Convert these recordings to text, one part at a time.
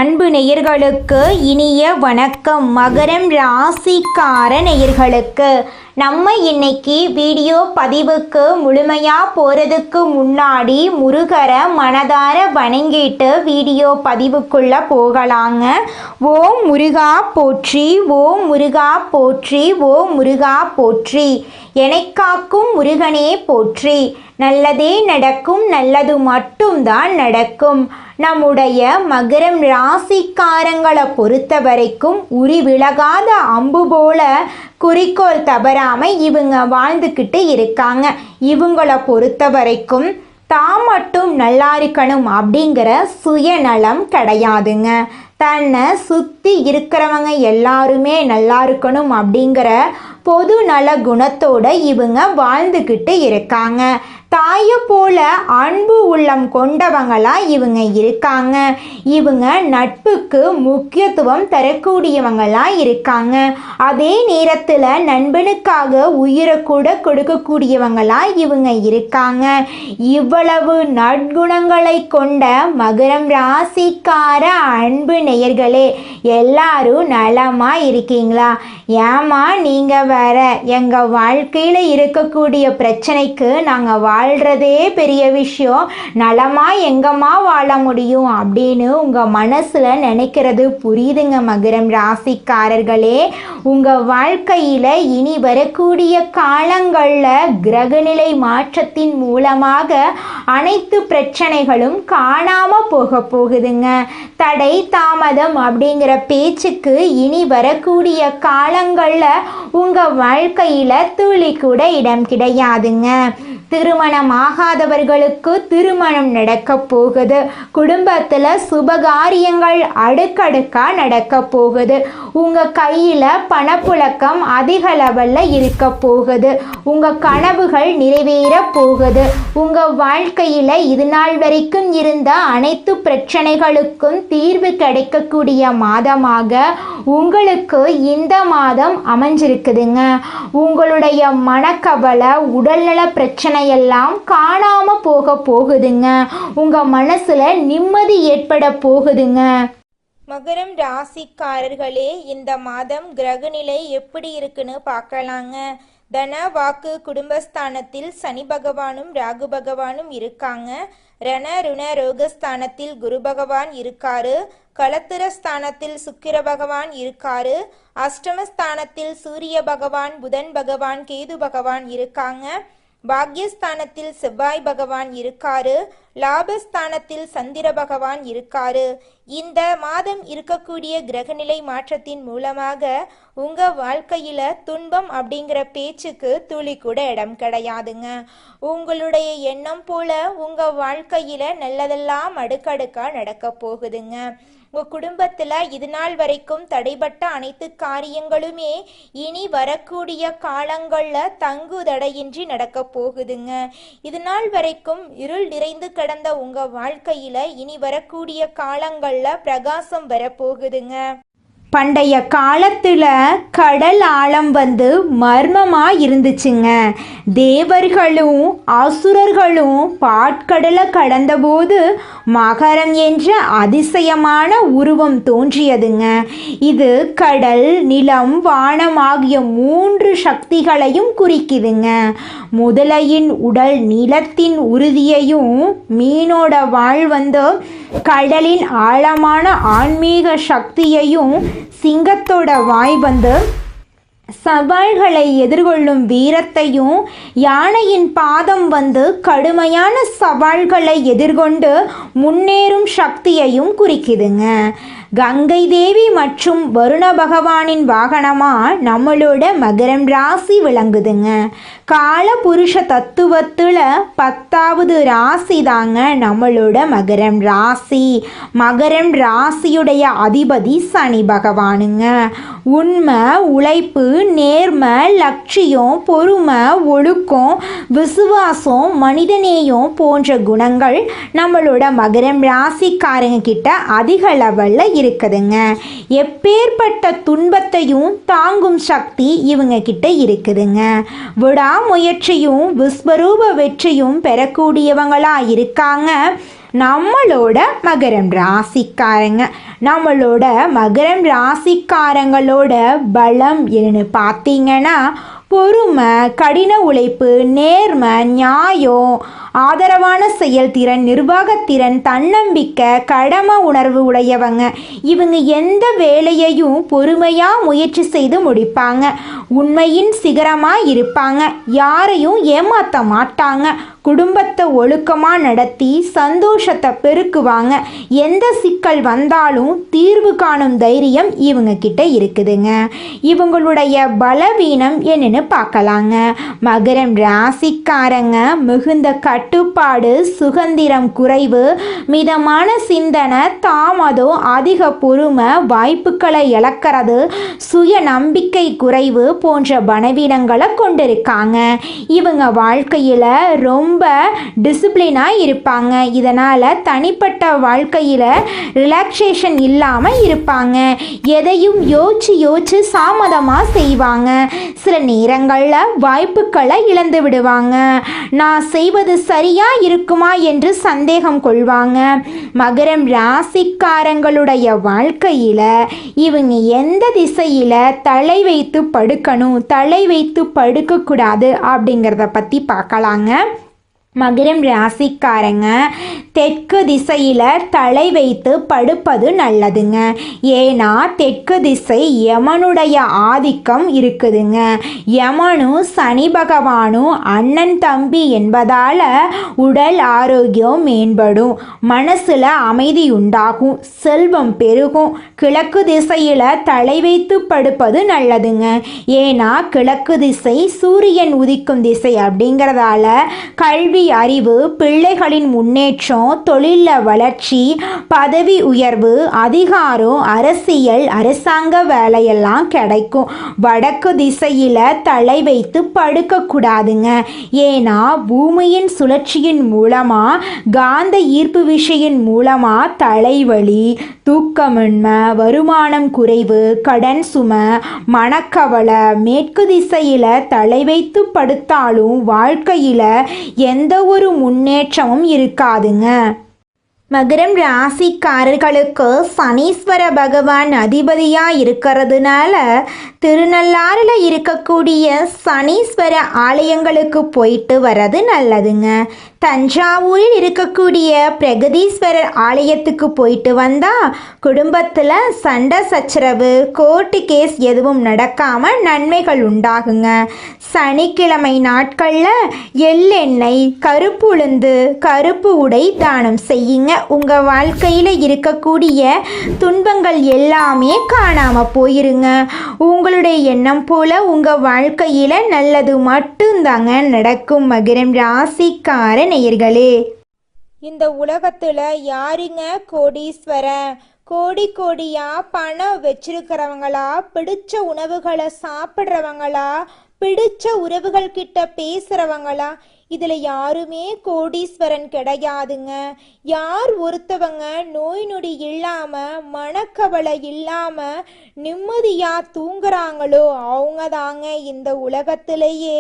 அன்பு நேயர்களுக்கு இனிய வணக்கம். மகரம் ராசிக்கார நேயர்களுக்கு நம்ம இன்னைக்கு வீடியோ பதிவுக்கு முழுமையாக போகிறதுக்கு முன்னாடி முருகரை மனதார வணங்கிட்டு வீடியோ பதிவுக்குள்ளே போகலாங்க. ஓம் முருகா போற்றி, ஓம் முருகா போற்றி, ஓம் முருகா போற்றி. எனக்காக்கும் முருகனே போற்றி. நல்லதே நடக்கும், நல்லது மட்டும்தான் நடக்கும். நம்முடைய மகரம் ராசிக்காரங்களை பொறுத்த வரைக்கும் உரி விலகாத அம்பு போல குறிக்கோள் தவறாமல் இவங்க வாழ்ந்துக்கிட்டு இருக்காங்க. இவங்களை பொறுத்த வரைக்கும் தான் மட்டும் நல்லா இருக்கணும் அப்படிங்கிற சுயநலம் கிடையாதுங்க. தன்னை சுற்றி இருக்கிறவங்க எல்லாருமே நல்லா இருக்கணும் அப்படிங்கிற பொது நல குணத்தோடு இவங்க வாழ்ந்துக்கிட்டு இருக்காங்க. தாயை போல அன்பு உள்ளம் கொண்டவங்களா இவங்க இருக்காங்க. இவங்க நட்புக்கு முக்கியத்துவம் தரக்கூடியவங்களா இருக்காங்க. அதே நேரத்தில் நண்பனுக்காக உயிரை கூட கொடுக்கக்கூடியவங்களா இவங்க இருக்காங்க. இவ்வளவு நற்குணங்களை கொண்ட மகரம் ராசிக்கார அன்பு நேயர்களே, எல்லாரும் நலமா இருக்கீங்களா? ஏமா நீங்கள் வேற எங்கள் வாழ்க்கையில் இருக்கக்கூடிய பிரச்சனைக்கு நாங்கள் வாழ்கிறதே பெரிய விஷயம், நலமா எங்கம்மா வாழ முடியும் அப்படின்னு உங்கள் மனசில் நினைக்கிறது புரியுதுங்க. மகரம் ராசிக்காரர்களே, உங்கள் வாழ்க்கையில் இனி வரக்கூடிய காலங்களில் கிரகநிலை மாற்றத்தின் மூலமாக அனைத்து பிரச்சனைகளும் காணாமல் போகுதுங்க. தடை தாமதம் அப்படிங்கிற பேச்சுக்கு இனி வரக்கூடிய காலங்களில் உங்கள் வாழ்க்கையில் துளி கூட இடம் கிடையாதுங்க. திருமணம் ஆகாதவர்களுக்கு திருமணம் நடக்க போகுது. குடும்பத்தில் சுபகாரியங்கள் அடுக்கடுக்காக நடக்க போகுது. உங்கள் கையில் பணப்புழக்கம் அதிக லெவலில் இருக்க போகுது. உங்கள் கனவுகள் நிறைவேற போகுது. உங்கள் வாழ்க்கையில் இது நாள் வரைக்கும் இருந்த அனைத்து பிரச்சனைகளுக்கும் தீர்வு கிடைக்கக்கூடிய மாதமாக உங்களுக்கு இந்த மாதம் அமைஞ்சிருக்குதுங்க. உங்களுடைய மனக்கவலை, உடல்நல பிரச்சனை எல்லாம் காணாம போகுதுங்க. உங்க மனசுல நிம்மதி ஏற்பட போகுதுங்க. மகரம் ராசிக்காரர்களே, இந்த மாதம் கிரகநிலை எப்படி இருக்குன்னு பார்க்கலாங்க. தன வாக்கு குடும்பஸ்தானத்தில் சனி பகவானும் ராகு பகவானும் இருக்காங்க. ரண ருண ரோகஸ்தானத்தில் குரு பகவான் இருக்காரு. களத்திர ஸ்தானத்தில் சுக்கிர பகவான் இருக்காரு. அஷ்டமஸ்தானத்தில் சூரிய பகவான், புதன் பகவான், கேது பகவான் இருக்காங்க. பாக்யஸ்தானத்தில் செவ்வாய் பகவான் இருக்காரு. லாபஸ்தானத்தில் சந்திர பகவான் இருக்காரு. இந்த மாதம் இருக்கக்கூடிய கிரகநிலை மாற்றத்தின் மூலமாக உங்க வாழ்க்கையில துன்பம் அப்படிங்கிற பேச்சுக்கு துளி கூட இடம் கிடையாதுங்க. உங்களுடைய எண்ணம் போல உங்க வாழ்க்கையில நல்லதெல்லாம் அடுக்கடுக்கா நடக்க போகுதுங்க. உங்கள் குடும்பத்தில் இது நாள் வரைக்கும் தடைபட்ட அனைத்து காரியங்களுமே இனி வரக்கூடிய காலங்களில் தங்கு தடையின்றி நடக்க போகுதுங்க. இது நாள் வரைக்கும் இருள் நிறைந்து கிடந்த உங்கள் வாழ்க்கையில் இனி வரக்கூடிய காலங்களில் பிரகாசம் வரப்போகுதுங்க. பண்டைய காலத்தில் கடல் ஆழம் மர்மமாக இருந்துச்சுங்க. தேவர்களும் அசுரர்களும் பாட்கடலை கடந்தபோது மகரம் என்ற அதிசயமான உருவம் தோன்றியதுங்க. இது கடல், நிலம், வானம் ஆகிய 3 சக்திகளையும் குறிக்குதுங்க. முதலையின் உடல் நிலத்தின் உறுதியையும், மீனோட வாழ் கடலின் ஆழமான ஆன்மீக சக்தியையும், சிங்கத்தோட வாய் சவால்களை எதிர்கொள்ளும் வீரத்தையும், யானையின் பாதம் கடுமையான சவால்களை எதிர்கொண்டு முன்னேறும் சக்தியையும் குறிக்குதுங்க. கங்கை தேவி மற்றும் வருண பகவானின் வாகனமாக நம்மளோட மகரம் ராசி விளங்குதுங்க. கால புருஷ தத்துவத்தில் 10வது ராசி தாங்க நம்மளோட மகரம் ராசி. மகரம் ராசியுடைய அதிபதி சனி பகவானுங்க. உண்மை, உழைப்பு, நேர்மை, லட்சியம், பொறுமை, ஒழுக்கம், விசுவாசம், மனிதநேயம் போன்ற குணங்கள் நம்மளோட மகரம் ராசிக்காரங்க கிட்ட அதிக லெவலில் இருக்குதுங்க. எப்பேற்பட்ட துன்பத்தையும் தாங்கும் சக்தி இவங்க கிட்ட இருக்குதுங்க. விடாமுயற்சியும் விஸ்வரூப வெற்றியும் பெறக்கூடியவங்களா இருக்காங்க. நம்மளோட மகரம் ராசிக்காரங்க. நம்மளோட மகரம் ராசிக்காரங்களோட பலம் என்னன்னு பார்த்தீங்கன்னா பொறுமை, கடின உழைப்பு, நேர்மை, நியாயம், ஆதரவான செயல்திறன், நிர்வாகத்திறன், தன்னம்பிக்கை, கடமை உணர்வு உடையவங்க. இவங்க எந்த வேலையையும் பொறுமையாக முயற்சி செய்து முடிப்பாங்க. உண்மையின் சிகரமாக இருப்பாங்க. யாரையும் ஏமாற்ற மாட்டாங்க. குடும்பத்தை ஒழுக்கமாக நடத்தி சந்தோஷத்தை பெருக்குவாங்க. எந்த சிக்கல் வந்தாலும் தீர்வு காணும் தைரியம் இவங்க கிட்ட இருக்குதுங்க. இவங்களுடைய பலவீனம் என்னன்னு பார்க்கலாங்க. மகரம் ராசிக்காரங்க மிகுந்த கட்டுப்பாடு, சுதந்திரம் குறைவு, மிதமான சிந்தனை, தாமதம், அதிக பொறுமை, வாய்ப்புகளை இழக்கிறது, சுய நம்பிக்கை குறைவு போன்ற பலவீனங்களை கொண்டிருக்காங்க. இவங்க வாழ்க்கையில் ரொம்ப டிசிப்ளினாக இருப்பாங்க. இதனால் தனிப்பட்ட வாழ்க்கையில் ரிலாக்ஸேஷன் இல்லாமல் இருப்பாங்க. எதையும் யோசிச்சு தாமதமாக செய்வாங்க. சில நேரங்களில் வாய்ப்புகளை இழந்து விடுவாங்க. நான் செய்வது சரியா இருக்குமா என்று சந்தேகம் கொள்வாங்க. மகரம் ராசிக்காரங்களுடைய வாழ்க்கையில் இவங்க எந்த திசையில் தலை வைத்து படுக்கணும், தலை வைத்து படுக்கக்கூடாது அப்படிங்கிறத பற்றி பார்க்கலாங்க. மகரம் ராசிக்காரங்க தெற்கு திசையில் தலை வைத்து படுப்பது நல்லதுங்க. ஏன்னா தெற்கு திசை யமனுடைய ஆதிக்கம் இருக்குதுங்க. யமனும் சனி பகவானும் அண்ணன் தம்பி என்பதால் உடல் ஆரோக்கியம் மேம்படும், மனசில் அமைதி உண்டாகும், செல்வம் பெருகும். கிழக்கு திசையில் தலை வைத்து படுப்பது நல்லதுங்க. ஏன்னா கிழக்கு திசை சூரியன் உதிக்கும் திசை அப்படிங்கிறதால கல்வி, அறிவு, பிள்ளைகளின் முன்னேற்றம், தொழிலில் வளர்ச்சி, பதவி உயர்வு, அதிகாரம், அரசியல், அரசாங்க வேலையெல்லாம் கிடைக்கும். வடக்கு திசையில் தலை வைத்து படுக்கக்கூடாதுங்க. ஏன்னா பூமியின் சுழற்சியின் மூலமாக, காந்த ஈர்ப்பு விசையின் மூலமாக தலைவலி, தூக்கமின்மை, வருமானம் குறைவு, கடன் சுமை, மனக்கவலை. மேற்கு திசையில் தலை வைத்து படுத்தாலும் வாழ்க்கையில் எந்த ஒரு முன்னேற்றமும் இருக்காதுங்க. மகரம் ராசிக்காரர்களுக்கு சனீஸ்வர பகவான் அதிபதியாக இருக்கிறதுனால திருநள்ளாறில் இருக்கக்கூடிய சனீஸ்வர ஆலயங்களுக்கு போயிட்டு வர்றது நல்லதுங்க. தஞ்சாவூரில் இருக்கக்கூடிய பிரகதீஸ்வரர் ஆலயத்துக்கு போயிட்டு வந்தால் குடும்பத்தில் சண்டை சச்சரவு, கோர்ட்டு கேஸ் எதுவும் நடக்காமல் நன்மைகள் உண்டாகுங்க. சனிக்கிழமை நாட்களில் எள்ளெண்ணெய், கருப்பு உளுந்து, கருப்பு உடை தானம் செய்யுங்க. உங்கள் வாழ்க்கையில் இருக்கக்கூடிய துன்பங்கள் எல்லாமே காணாமல் போயிருங்க. உங்களுடைய எண்ணம் போல் உங்கள் வாழ்க்கையில் நல்லது மட்டும்தாங்க நடக்கும். மகரம் ராசிக்கார நேயர்களே, இந்த உலகத்துல யாருங்க கோடீஸ்வரன்? கோடி கோடியா பணம் வச்சிருக்கிறவங்களா, பிடிச்ச உணவுகளை சாப்பிட்றவங்களா, பிடிச்ச உறவுகள் கிட்ட பேசுறவங்களா? இதுல யாருமே கோடீஸ்வரன் கிடையாதுங்க. யார் ஒருத்தவங்க நோய் நொடி இல்லாம, மனக்கவலை இல்லாம நிம்மதியா தூங்குறாங்களோ அவங்க தாங்க இந்த உலகத்திலேயே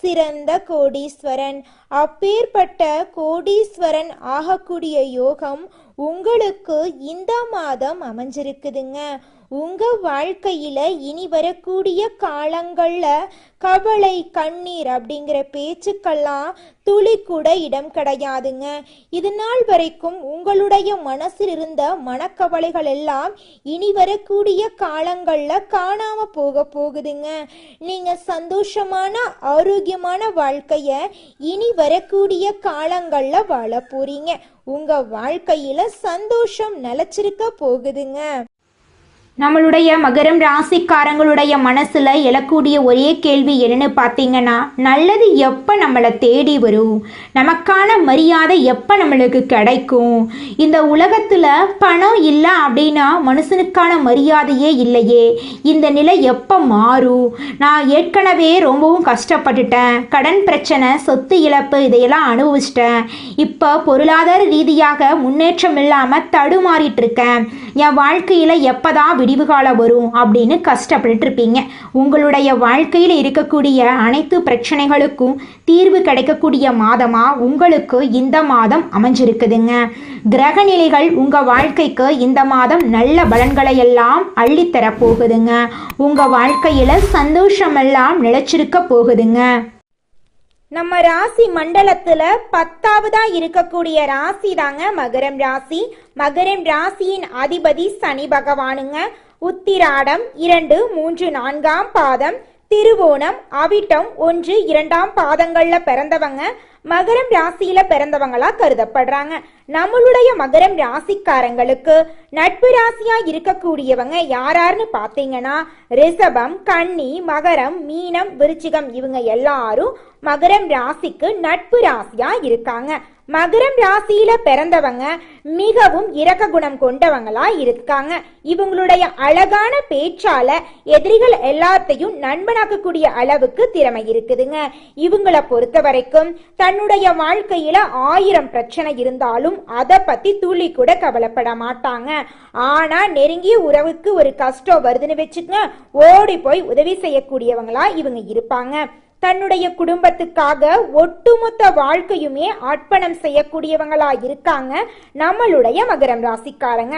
சிறந்த கோடீஸ்வரன். அப்பேற்பட்ட கோடீஸ்வரன் ஆகக்கூடிய யோகம் உங்களுக்கு இந்த மாதம் அமைஞ்சிருக்குதுங்க. உங்க வாழ்க்கையில இனி வரக்கூடிய காலங்கள்ல கவலை, கண்ணீர் அப்படிங்கிற பேச்சுக்கெல்லாம் துளி கூட இடம் கிடையாதுங்க. இது நாள் வரைக்கும் உங்களுடைய மனசில் இருந்த மனக்கவலைகள் எல்லாம் இனி வரக்கூடிய காலங்கள்ல காணாம போகுதுங்க. நீங்க சந்தோஷமான, ஆரோக்கியமான வாழ்க்கைய இனி வரக்கூடிய காலங்கள்ல வாழ போறீங்க. உங்க வாழ்க்கையில சந்தோஷம் நிலைச்சிருக்க போகுதுங்க. நம்மளுடைய மகரம் ராசிக்காரங்களுடைய மனசில் எழக்கூடிய ஒரே கேள்வி என்னன்னு பார்த்தீங்கன்னா, நல்லது எப்போ நம்மளை தேடி வரும், நமக்கான மரியாதை எப்போ நம்மளுக்கு கிடைக்கும், இந்த உலகத்தில் பணம் இல்லை அப்படின்னா மனுஷனுக்கான மரியாதையே இல்லையே, இந்த நிலை எப்போ மாறும், நான் ஏற்கனவே ரொம்பவும் கஷ்டப்பட்டுட்டேன், கடன் பிரச்சனை, சொத்து இழப்பு இதையெல்லாம் அனுபவிச்சிட்டேன், இப்போ பொருளாதார ரீதியாக முன்னேற்றம் இல்லாமல் தடுமாறிட்டு இருக்கேன், என் வாழ்க்கையில் எப்போதான் விடிவு காலம் வரும் அப்படின்னு கஷ்டப்பட்டு இருப்பீங்க. உங்களுடைய வாழ்க்கையில் இருக்கக்கூடிய அனைத்து பிரச்சனைகளுக்கும் தீர்வு கிடைக்கக்கூடிய மாதமா உங்களுக்கு இந்த மாதம் அமைஞ்சிருக்குதுங்க. கிரக நிலைகள் உங்க வாழ்க்கைக்கு இந்த மாதம் நல்ல பலன்களை எல்லாம் அள்ளித்தர போகுதுங்க. உங்க வாழ்க்கையில சந்தோஷமெல்லாம் நிலைச்சிருக்க போகுதுங்க. நம்ம ராசி மண்டலத்துல 10வதா இருக்கக்கூடிய ராசி தாங்க மகரம் ராசி. மகரம் ராசியின் அதிபதி சனி பகவானுங்க. உத்திராடம் 2, 3, 4ஆம் பாதம், திருவோணம், அவிட்டம் 1, 2ஆம் பாதங்கள்ல பிறந்தவங்க மகரம் ராசியில பிறந்தவங்களா கருதப்படுறாங்க. நம்மளுடைய மகரம் ராசிக்காரங்களுக்கு நட்பு ராசியா இருக்கக்கூடியவங்க யாராருன்னு பாத்தீங்கன்னா ரிஷபம், கன்னி, மகரம், மீனம், விருச்சிகம் இவங்க எல்லாரும் மகரம் ராசிக்கு நட்பு ராசியா இருக்காங்க. மகரம் ராசியில பிறந்தவங்க மிகவும் இரக்க குணம் கொண்டவங்களா இருக்காங்க. இவங்களுடைய அழகான பேச்சால எதிரிகள் எல்லாத்தையும் நண்பனாக்கக்கூடிய அளவுக்கு திறமை இருக்குதுங்க. இவங்களை பொறுத்த வரைக்கும் தன்னுடைய வாழ்க்கையில 1000 பிரச்சனை இருந்தாலும் அதை பத்தி துளி கூட கவலைப்பட மாட்டாங்க. ஆனா நெருங்கிய உறவுக்கு ஒரு கஷ்டம் வருதுன்னு வச்சுக்கங்க, ஓடி போய் உதவி செய்யக்கூடியவங்களா இவங்க இருப்பாங்க. தன்னுடைய குடும்பத்துக்காக ஒட்டுமொத்த வாழ்க்கையுமே அர்ப்பணம் செய்யக்கூடியவங்களா இருக்காங்க நம்மளுடைய மகரம் ராசிக்காரங்க.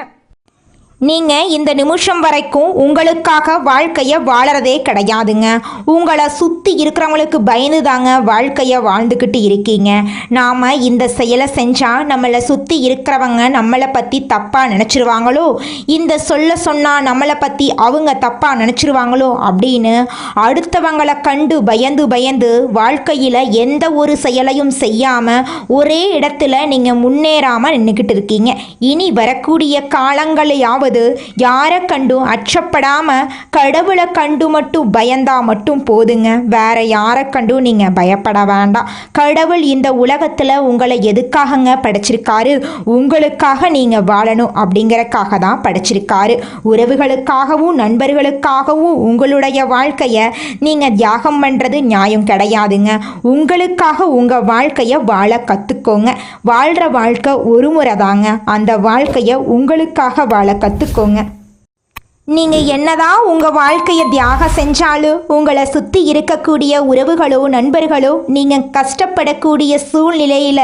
நீங்கள் இந்த நிமிஷம் வரைக்கும் உங்களுக்காக வாழ்க்கையை வாழறதே கிடையாதுங்க. உங்களை சுற்றி இருக்கிறவங்களுக்கு பயந்து தாங்க வாழ்க்கையை வாழ்ந்துக்கிட்டு இருக்கீங்க. நாம் இந்த செயலை செஞ்சால் நம்மளை சுற்றி இருக்கிறவங்க நம்மளை பற்றி தப்பாக நினச்சிருவாங்களோ, இந்த சொல்ல சொன்னால் நம்மளை பற்றி அவங்க தப்பாக நினச்சிருவாங்களோ அப்படின்னு அடுத்தவங்களை கண்டு பயந்து பயந்து வாழ்க்கையில் எந்த ஒரு செயலையும் செய்யாமல் ஒரே இடத்துல நீங்கள் முன்னேறாமல் நின்றுக்கிட்டு இருக்கீங்க. இனி வரக்கூடிய காலங்களையாவது யாரை கண்டும் அச்சப்படாம கடவுளை கண்டு மட்டும் பயந்தா மட்டும் போதுங்க. வேற யாரை கண்டும் நீங்க பயப்பட வேண்டாம். கடவுள் இந்த உலகத்துல உங்களை எதுக்காகங்க படைச்சிருக்காரு? உங்களுக்காக நீங்க வாழணும் அப்படிங்கறக்காக தான் படைச்சிருக்காரு. உறவுகளுக்காகவும் நண்பர்களுக்காகவும் உங்களுடைய வாழ்க்கைய நீங்க தியாகம் பண்றது நியாயம் கிடையாதுங்க. உங்களுக்காக உங்க வாழ்க்கைய வாழ கத்துக்கோங்க. வாழ்ற வாழ்க்கை ஒரு முறை தாங்க. அந்த வாழ்க்கைய உங்களுக்காக வாழ கத்துக்கோங்க. நீங்கள் என்னதான் உங்கள் வாழ்க்கையை தியாகம் செஞ்சாலும் உங்களை சுற்றி இருக்கக்கூடிய உறவுகளோ நண்பர்களோ நீங்கள் கஷ்டப்படக்கூடிய சூழ்நிலையில்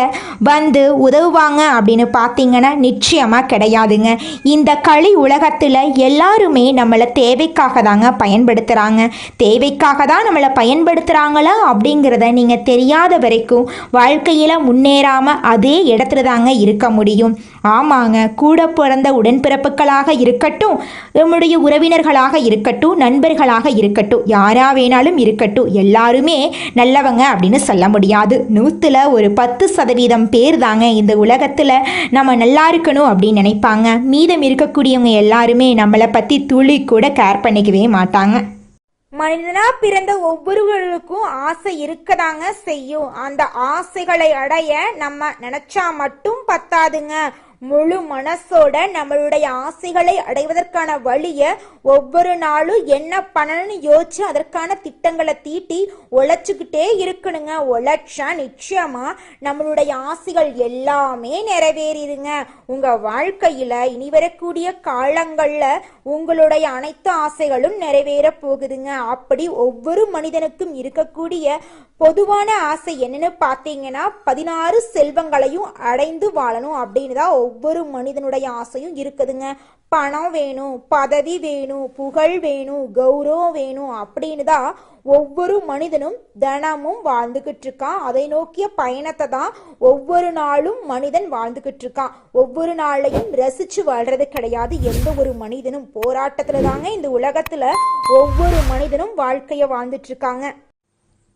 வந்து உதவுவாங்க அப்படின்னு பார்த்தீங்கன்னா நிச்சயமாக கிடையாதுங்க. இந்த களி உலகத்தில் எல்லாருமே நம்மளை தேவைக்காக தாங்க பயன்படுத்துகிறாங்க. தேவைக்காக தான் நம்மளை பயன்படுத்துகிறாங்களா அப்படிங்கிறத நீங்கள் தெரியாத வரைக்கும் வாழ்க்கையில் முன்னேறாமல் அதே இடத்துல தாங்க இருக்க முடியும். ஆமாங்க, கூட பிறந்த உடன்பிறப்புகளாக இருக்கட்டும், நம்முடைய உறவினர்களாக இருக்கட்டும், நண்பர்களாக இருக்கட்டும், யாரா வேணாலும் இருக்கட்டும், எல்லாருமே நல்லவங்க அப்படின்னு சொல்ல முடியாது. 100ல் ஒரு 10% பேர் தாங்க இந்த உலகத்தில் நம்ம நல்லா இருக்கணும் அப்படின்னு நினைப்பாங்க. மீதம் இருக்கக்கூடியவங்க எல்லாருமே நம்மளை பற்றி துளி கூட கேர் பண்ணிக்கவே மாட்டாங்க. மனிதனா பிறந்த ஒவ்வொருவருக்கும் ஆசை இருக்கதாங்க செய்யும். அந்த ஆசைகளை அடைய நம்ம நினைச்சா மட்டும் பத்தாதுங்க. முழு மனசோட நம்மளுடைய ஆசைகளை அடைவதற்கான வழியை ஒவ்வொரு நாளும் என்ன பண்ணணும்னு யோசிச்சு அதற்கான திட்டங்களை தீட்டி உழைச்சிக்கிட்டே இருக்கணுங்க. உழைச்சா நிச்சயமா நம்மளுடைய ஆசைகள் எல்லாமே நிறைவேறிடுங்க. உங்க வாழ்க்கையில இனி வரக்கூடிய காலங்கள்ல உங்களுடைய அனைத்து ஆசைகளும் நிறைவேற போகுதுங்க. அப்படி ஒவ்வொரு மனிதனுக்கும் இருக்கக்கூடிய பொதுவான ஆசை என்னன்னு பார்த்தீங்கன்னா 16 செல்வங்களையும் அடைந்து வாழணும் அப்படின்னு தான் ஒவ்வொரு மனிதனுடைய ஆசையும் இருக்குதுங்க. பணம் வேணும், பதவி வேணும், புகழ் வேணும், கௌரவம் வேணும் அப்படின்னு தான் ஒவ்வொரு மனிதனும் தினமும் வாழ்ந்துகிட்டு இருக்கான். அதை நோக்கிய பயணத்தை தான் ஒவ்வொரு நாளும் மனிதன் வாழ்ந்துகிட்டு இருக்கான். ஒவ்வொரு நாளையும் ரசிச்சு வாழ்றது கிடையாது. எந்த ஒரு மனிதனும் போராட்டத்துல தாங்க இந்த உலகத்துல ஒவ்வொரு மனிதனும் வாழ்க்கைய வாழ்ந்துட்டு இருக்காங்க.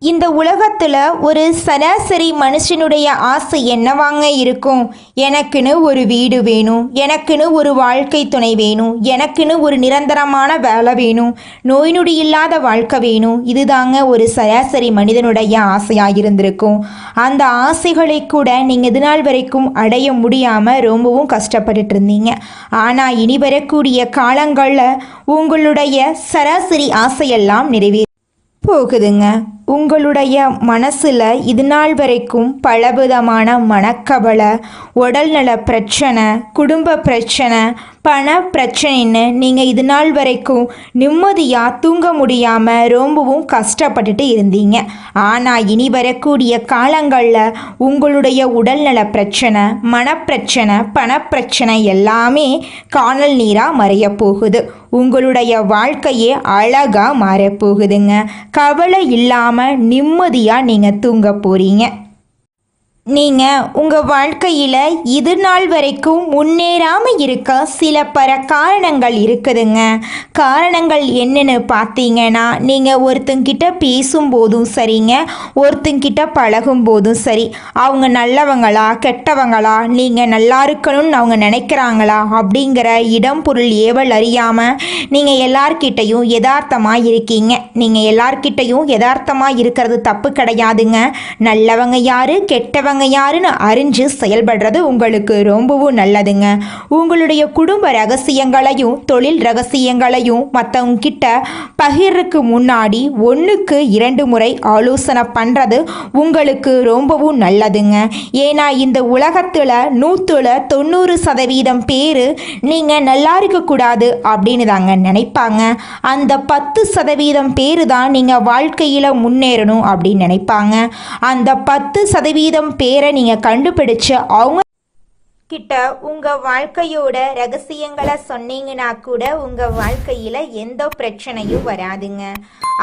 இந்த உலகத்தில் ஒரு சராசரி மனுஷனுடைய ஆசை என்னவாங்க இருக்கும்? எனக்குன்னு ஒரு வீடு வேணும், எனக்குன்னு ஒரு வாழ்க்கை துணை வேணும், எனக்குன்னு ஒரு நிரந்தரமான வேலை வேணும், நோய் நொடி இல்லாத வாழ்க்கை வேணும். இதுதாங்க ஒரு சராசரி மனிதனுடைய ஆசையாக இருந்திருக்கும். அந்த ஆசைகளை கூட நீங்கள் இது நாள் வரைக்கும் அடைய முடியாமல் ரொம்பவும் கஷ்டப்பட்டுட்டு இருந்தீங்க. ஆனால் இனி வரக்கூடிய காலங்களில் உங்களுடைய சராசரி ஆசையெல்லாம் நிறைவேறி போகுதுங்க. உங்களுடைய மனசில் இது நாள் வரைக்கும் பலவிதமான மனக்கவலை, உடல்நல பிரச்சனை, குடும்ப பிரச்சனை, பண பிரச்சனைன்னு நீங்கள் இது நாள் வரைக்கும் நிம்மதியாக தூங்க முடியாமல் ரொம்பவும் கஷ்டப்பட்டுட்டு இருந்தீங்க. ஆனால் இனி வரக்கூடிய காலங்களில் உங்களுடைய உடல்நல பிரச்சனை, மனப்பிரச்சனை, பணப்பிரச்சனை எல்லாமே காணல் நீராக மறைய போகுது. உங்களுடைய வாழ்க்கையே அழகாக மாறப்போகுதுங்க. கவலை இல்லாமல் நிம்மதியாக நீங்கள் தூங்க போகிறீங்க. நீங்கள் உங்கள் வாழ்க்கையில் இது நாள் வரைக்கும் முன்னேறாமல் இருக்க சில காரணங்கள் இருக்குதுங்க. காரணங்கள் என்னன்னு பார்த்தீங்கன்னா, நீங்கள் ஒருத்தங்கிட்ட பேசும்போதும் சரிங்க, ஒருத்தங்கிட்ட பழகும் போதும் சரி, அவங்க நல்லவங்களா கெட்டவங்களா, நீங்கள் நல்லா இருக்கணும்னு அவங்க நினைக்கிறாங்களா அப்படிங்கிற இடம் பொருள் ஏவல் அறியாமல் நீங்கள் எல்லார்கிட்டையும் யதார்த்தமாக இருக்கீங்க. நீங்கள் எல்லார்கிட்டையும் யதார்த்தமாக இருக்கிறது தப்பு கிடையாதுங்க. நல்லவங்க யாரு கெட்டவங்க யாருன்னு அறிஞ்சு செயல்படுறது உங்களுக்கு ரொம்பவும் நல்லதுங்க. உங்களுடைய குடும்ப ரகசியங்களையும் தொழில் ரகசியங்களையும் மற்றவங்க கிட்ட பகிர்றதுக்கு முன்னாடி 1க்கு 2 முறை ஆலோசனை பண்ணுறது உங்களுக்கு ரொம்பவும் நல்லதுங்க. ஏன்னா இந்த உலகத்தில் 190% பேர் நீங்கள் நல்லா இருக்கக்கூடாது அப்படின்னு தாங்க நினைப்பாங்க. அந்த 10% பேர் தான் நீங்கள் வாழ்க்கையில் முன்னேறணும் அப்படின்னு நினைப்பாங்க. அந்த 10% பேரை நீங்கள் கண்டுபிடிச்சு அவங்க கிட்ட உங்கள் வாழ்க்கையோட ரகசியங்களை சொன்னீங்கன்னா கூட உங்கள் வாழ்க்கையில் எந்த பிரச்சனையும் வராதுங்க.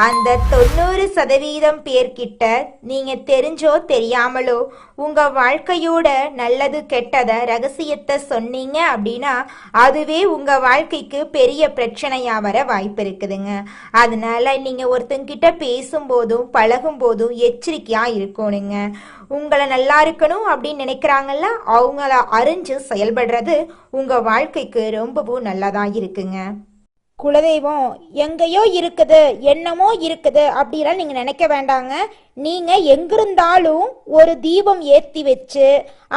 அந்த 90% பேர்கிட்ட நீங்கள் தெரிஞ்சோ தெரியாமலோ உங்கள் வாழ்க்கையோட நல்லது கெட்டதை ரகசியத்தை சொன்னீங்க அப்படின்னா அதுவே உங்கள் வாழ்க்கைக்கு பெரிய பிரச்சனையாக வர வாய்ப்பு இருக்குதுங்க. அதனால நீங்கள் ஒருத்தங்கிட்ட பேசும்போதும் பழகும்போதும் எச்சரிக்கையாக இருக்கணுங்க. உங்களை நல்லா இருக்கணும் அப்படின்னு நினைக்கிறாங்கல்ல, அவங்கள அறிஞ்சு செயல்படுறது உங்கள் வாழ்க்கைக்கு ரொம்பவும் நல்லதாக இருக்குங்க. குலதெய்வம் எங்கேயோ இருக்குது, என்னமோ இருக்குது அப்படிலாம் நீங்கள் நினைக்க வேண்டாங்க. நீங்கள் எங்கிருந்தாலும் ஒரு தீபம் ஏற்றி வச்சு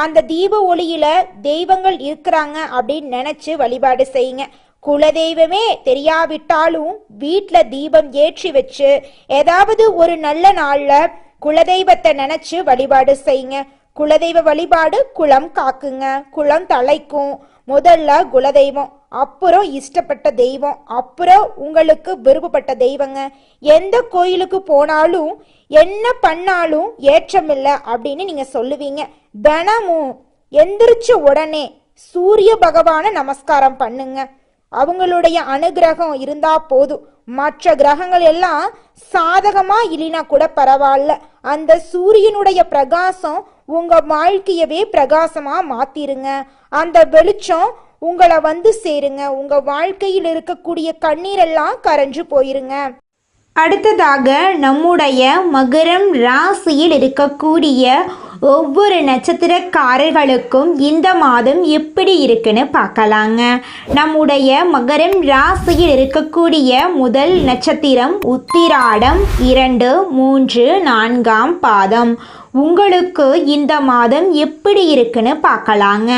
அந்த தீப ஒளியில் தெய்வங்கள் இருக்கிறாங்க அப்படின்னு நினச்சி வழிபாடு செய்யுங்க. குலதெய்வமே தெரியாவிட்டாலும் வீட்டில் தீபம் ஏற்றி வச்சு ஏதாவது ஒரு நல்ல நாளில் குலதெய்வத்தை நினச்சி வழிபாடு செய்யுங்க. குலதெய்வ வழிபாடு குலம் காக்குங்க, குலம் தலைக்கும். முதல்ல குலதெய்வம், அப்புறம் இஷ்டப்பட்ட தெய்வம், அப்புறம் உங்களுக்கு விருப்பப்பட்ட தெய்வங்க. எந்த கோயிலுக்கு போனாலும் என்ன பண்ணாலும் ஏற்றமில்லை அப்படின்னு நீங்கள் சொல்லுவீங்க. தினமும் எந்திரிச்ச உடனே சூரிய பகவானை நமஸ்காரம் பண்ணுங்க. அவங்களுடைய அனுகிரகம் இருந்தா போதும். மற்ற கிரகங்கள் எல்லாம் சாதகமா இல்லைனா கூட பரவாயில்ல, அந்த சூரியனுடைய பிரகாசம் உங்க வாழ்க்கையவே பிரகாசமா மாத்திருங்க. அந்த வெளிச்சம் உங்களை வந்து சேருங்க. உங்க வாழ்க்கையில் இருக்கக்கூடிய கண்ணீரெல்லாம் கரைஞ்சு போயிருங்க. அடுத்ததாக நம்முடைய மகரம் ராசியில் இருக்கக்கூடிய ஒவ்வொரு நட்சத்திரக்காரர்களுக்கும் இந்த மாதம் எப்படி இருக்குன்னு பார்க்கலாங்க. நம்முடைய மகரம் ராசியில் இருக்கக்கூடிய முதல் நட்சத்திரம் உத்திராடம் 2, 3, 4ஆம் பாதம். உங்களுக்கு இந்த மாதம் எப்படி இருக்குன்னு பார்க்கலாங்க.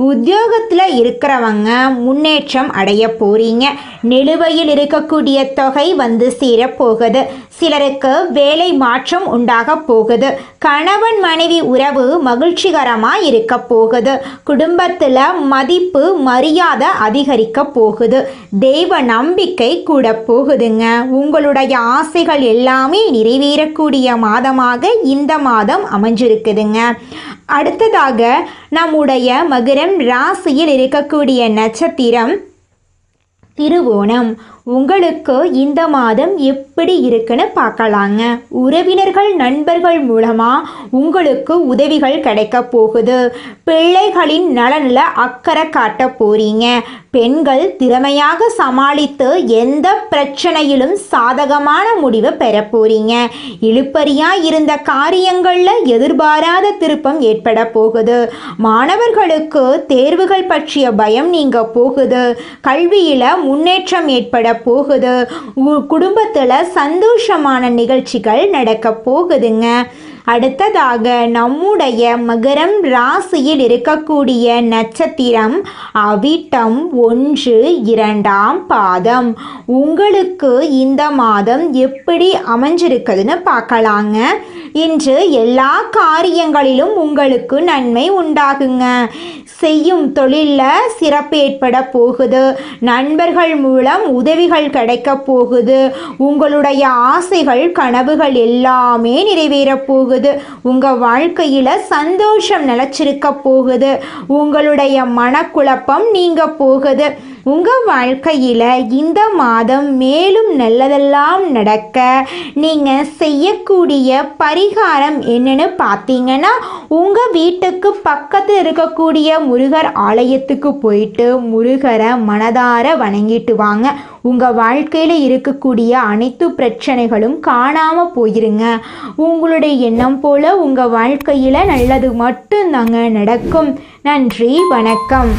உத்தியோகத்தில் இருக்கிறவங்க முன்னேற்றம் அடைய போறீங்க. நிலுவையில் இருக்கக்கூடிய தொகை வந்து சேரப்போகுது. சிலருக்கு வேலை மாற்றம் உண்டாக போகுது. கணவன் மனைவி உறவு மகிழ்ச்சிகரமாக இருக்க போகுது. குடும்பத்தில் மதிப்பு மரியாதை அதிகரிக்க போகுது. தெய்வ நம்பிக்கை கூட போகுதுங்க. உங்களுடைய ஆசைகள் எல்லாமே நிறைவேறக்கூடிய மாதமாக இந்த மாதம் அமைஞ்சிருக்குதுங்க. அடுத்ததாக நம்முடைய மகரம் ராசியில் இருக்கக்கூடிய நட்சத்திரம் திருவோணம். உங்களுக்கு இந்த மாதம் எப்படி இருக்குன்னு பார்க்கலாங்க. உறவினர்கள் நண்பர்கள் மூலமாக உங்களுக்கு உதவிகள் கிடைக்க போகுது. பிள்ளைகளின் நலனில் அக்கறை காட்ட போறீங்க. பெண்கள் திறமையாக சமாளித்து எந்த பிரச்சனையிலும் சாதகமான முடிவை பெற போறீங்க. இழுப்பறியாக இருந்த காரியங்களில் எதிர்பாராத திருப்பம் ஏற்பட போகுது. மாணவர்களுக்கு தேர்வுகள் பற்றிய பயம் நீங்க போகுது. கல்வியில் முன்னேற்றம் ஏற்பட போகுது. குடும்பத்தில் சந்தோஷமான நிகழ்ச்சிகள் நடக்க போகுதுங்க. அடுத்ததாக நம்முடைய மகரம் ராசியில் இருக்கக்கூடிய நட்சத்திரம் அவிட்டம் 1, 2ஆம் பாதம். உங்களுக்கு இந்த மாதம் எப்படி அமைஞ்சிருக்குதுன்னு பார்க்கலாங்க. இன்று எல்லா காரியங்களிலும் உங்களுக்கு நன்மை உண்டாகுங்க. செய்யும் தொழிலில் சிறப்பு ஏற்பட போகுது. நண்பர்கள் மூலம் உதவிகள் கிடைக்க போகுது. உங்களுடைய ஆசைகள் கனவுகள் எல்லாமே நிறைவேற போகுது. உங்கள் வாழ்க்கையில் சந்தோஷம் நிலச்சிருக்க போகுது. உங்களுடைய மனக்குழப்பம் நீங்க போகுது. உங்கள் வாழ்க்கையில் இந்த மாதம் மேலும் நல்லதெல்லாம் நடக்க நீங்கள் செய்யக்கூடிய பரிகாரம் என்னன்னு பார்த்தீங்கன்னா, உங்கள் வீட்டுக்கு பக்கத்தில் இருக்கக்கூடிய முருகர் ஆலயத்துக்கு போயிட்டு முருகரை மனதார வணங்கிட்டு வாங்க. உங்கள் வாழ்க்கையில் இருக்கக்கூடிய அனைத்து பிரச்சனைகளும் காணாமல் போயிருங்க. உங்களுடைய எண்ணம் போல் உங்கள் வாழ்க்கையில் நல்லது மட்டும்தாங்க நடக்கும். நன்றி, வணக்கம்.